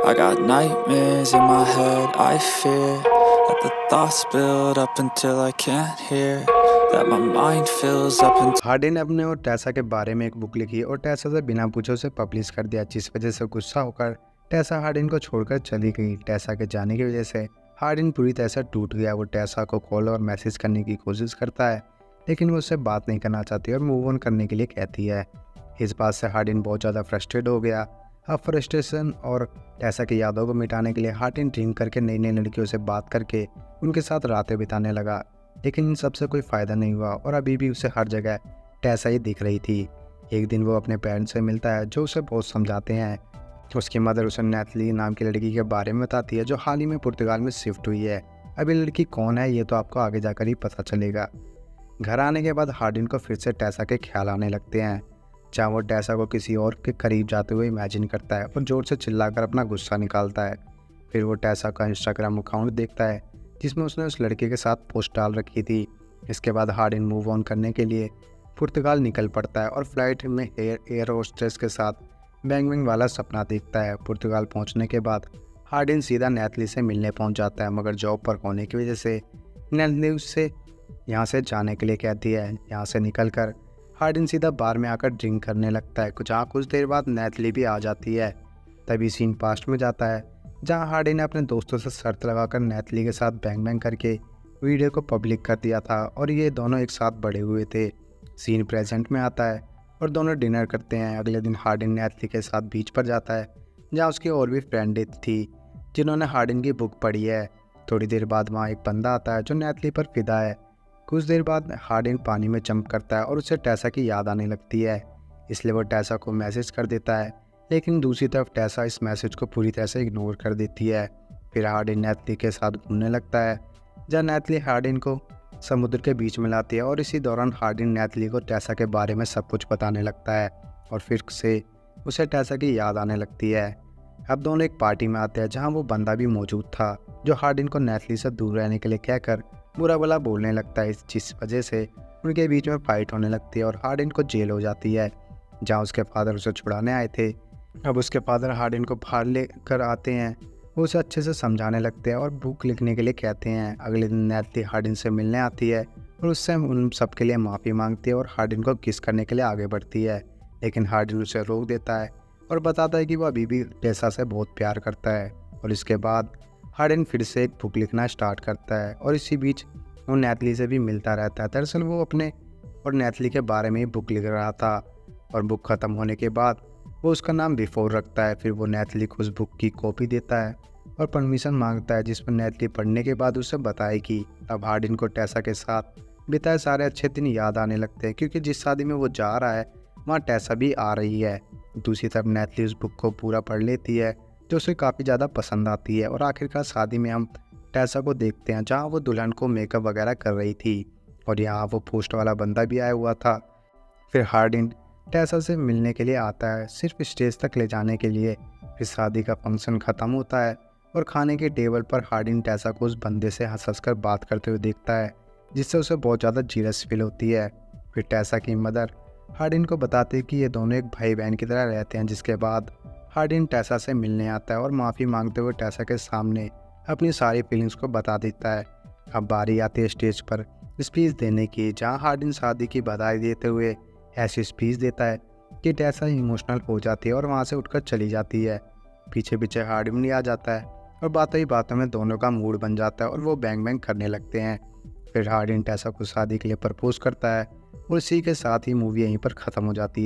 I got nightmares in my head, I fear that the thoughts build up until I can't hear, that my mind fills up until Hardy ने अपने और टेसा के बारे में एक book लिखी और टेसा से बिना पूछे उसे पब्लिश कर दिया, जिस वजह से गुस्सा होकर टेसा हार्डिन को छोड़कर चली गई। टेसा के जाने की वजह से हार्डिन पूरी तरह से टूट गया। वो टेसा को कॉल और मैसेज करने की कोशिश करता है, लेकिन वो उससे बात नहीं करना चाहती और मूव ऑन करने के लिए कहती है। इस बात से हार्डिन बहुत ज़्यादा फ्रस्ट्रेट हो गया। अब फ्रस्ट्रेशन और टेसा की यादों को मिटाने के लिए हार्डिन ड्रिंक करके नई नई लड़कियों से बात करके उनके साथ रातें बिताने लगा, लेकिन इन सबसे कोई फ़ायदा नहीं हुआ और अभी भी उसे हर जगह टेसा ही दिख रही थी। एक दिन वो अपने पेरेंट्स से मिलता है, जो उसे बहुत समझाते हैं। उसकी मदर उसे नैथली नाम की लड़की के बारे में बताती है, जो हाल ही में पुर्तगाल में शिफ्ट हुई है। अब ये लड़की कौन है ये तो आपको आगे जाकर ही पता चलेगा। घर आने के बाद हार्डिन को फिर से टेसा के ख्याल आने लगते हैं, जहाँ वो टेसा को किसी और के करीब जाते हुए इमेजिन करता है और ज़ोर से चिल्लाकर अपना गुस्सा निकालता है। फिर वो टेसा का इंस्टाग्राम अकाउंट देखता है, जिसमें उसने उस लड़के के साथ पोस्ट डाल रखी थी। इसके बाद हार्डिन मूव ऑन करने के लिए पुर्तगाल निकल पड़ता है और फ्लाइट में एयर होस्टेस के साथ बैंग बैंग वाला सपना देखता है। पुर्तगाल पहुंचने के बाद हार्डिन सीधा नैथली से मिलने पहुंच जाता है, मगर जॉब पर होने की वजह से नैथली उससे यहाँ से जाने के लिए कहती है। यहाँ से निकलकर हार्डिन सीधा बार में आकर ड्रिंक करने लगता है। कुछ देर बाद नैथली भी आ जाती है। तभी सीन पास्ट में जाता है, जहाँ हार्डिन ने अपने दोस्तों से शर्त लगाकर नैथली के साथ बैंग बैंग करके वीडियो को पब्लिक कर दिया था और ये दोनों एक साथ बड़े हुए थे। सीन प्रेजेंट में आता है और दोनों डिनर करते हैं। अगले दिन हार्डिन नैथली के साथ बीच पर जाता है, जहाँ उसकी और भी फ्रेंड थी जिन्होंने हार्डिन की बुक पढ़ी है। थोड़ी देर बाद वहाँ एक बंदा आता है जो नैथली पर फिदा है। कुछ देर बाद हार्डिन पानी में जंप करता है और उसे टेसा की याद आने लगती है, इसलिए वो टेसा को मैसेज कर देता है, लेकिन दूसरी तरफ टेसा इस मैसेज को पूरी तरह से इग्नोर कर देती है। फिर हार्डिन नैथली के साथ घूमने लगता है, जहाँ नैथली हार्डिन को समुद्र के बीच में लाती है और इसी दौरान हार्डिन नैथली को टेसा के बारे में सब कुछ बताने लगता है और फिर से उसे टेसा की याद आने लगती है। अब दोनों एक पार्टी में आते हैं, जहाँ वो बंदा भी मौजूद था, जो हार्डिन को नैथली से दूर रहने के लिए कहकर बुरा भला बोलने लगता है, जिस वजह से उनके बीच में फाइट होने लगती है और हार्डिन को जेल हो जाती है, जहाँ उसके फादर उसे छुड़ाने आए थे। अब उसके फादर हार्डिन को बाहर लेकर आते हैं। वो उसे अच्छे से समझाने लगते हैं और बुक लिखने के लिए कहते हैं। अगले दिन नैथली हार्डिन से मिलने आती है और उससे उन सब के लिए माफ़ी मांगती है और हार्डिन को किस करने के लिए आगे बढ़ती है, लेकिन हार्डिन उसे रोक देता है और बताता है कि वो अभी भी टेसा से बहुत प्यार करता है। और इसके बाद हार्डिन फिर से एक बुक लिखना स्टार्ट करता है और इसी बीच वो नैथली से भी मिलता रहता है। दरअसल वो अपने और नैथली के बारे में ही बुक लिख रहा था और बुक ख़त्म होने के बाद वो उसका नाम बिफोर रखता है। फिर वो नैथली को उस बुक की कॉपी देता है और परमिशन मांगता है, जिसमें नैथली पढ़ने के बाद उसे बताए कि अब हार्डिन को टेसा के साथ बिताए सारे अच्छे दिन याद आने लगते हैं, क्योंकि जिस शादी में वो जा रहा है वहाँ टेसा भी आ रही है। दूसरी तरफ नैथली उस बुक को पूरा पढ़ लेती है, जो उसे काफ़ी ज़्यादा पसंद आती है और आखिरकार शादी में हम टेसा को देखते हैं, जहाँ वो दुल्हन को मेकअप वगैरह कर रही थी और यहाँ वो पोस्ट वाला बंदा भी आया हुआ था। फिर हार्डिन टेसा से मिलने के लिए आता है, सिर्फ स्टेज तक ले जाने के लिए। फिर शादी का फंक्शन ख़त्म होता है और खाने के टेबल पर हार्डिन टेसा को उस बंदे से हंस कर बात करते हुए देखता है, जिससे उसे बहुत ज़्यादा जीलस फील होती है। फिर टेसा की मदर हार्डिन को बताती है कि ये दोनों एक भाई बहन की तरह रहते हैं, जिसके बाद हार्डिन टेसा से मिलने आता है और माफ़ी मांगते हुए टेसा के सामने अपनी सारी फीलिंग्स को बता देता है। अब बारी आती है स्टेज पर स्पीच देने की, जहाँ हार्डिन शादी की बधाई देते हुए ऐसी स्पीच देता है कि टेसा इमोशनल हो जाती है और वहाँ से उठकर चली जाती है। पीछे पीछे हार्डिन भी आ जाता है और बातों ही बातों में दोनों का मूड बन जाता है और वो बैंग बैंग करने लगते हैं। फिर हार्डिन टेसा को शादी के लिए प्रपोज करता है और इसी के साथ ही मूवी यहीं पर ख़त्म हो जाती है।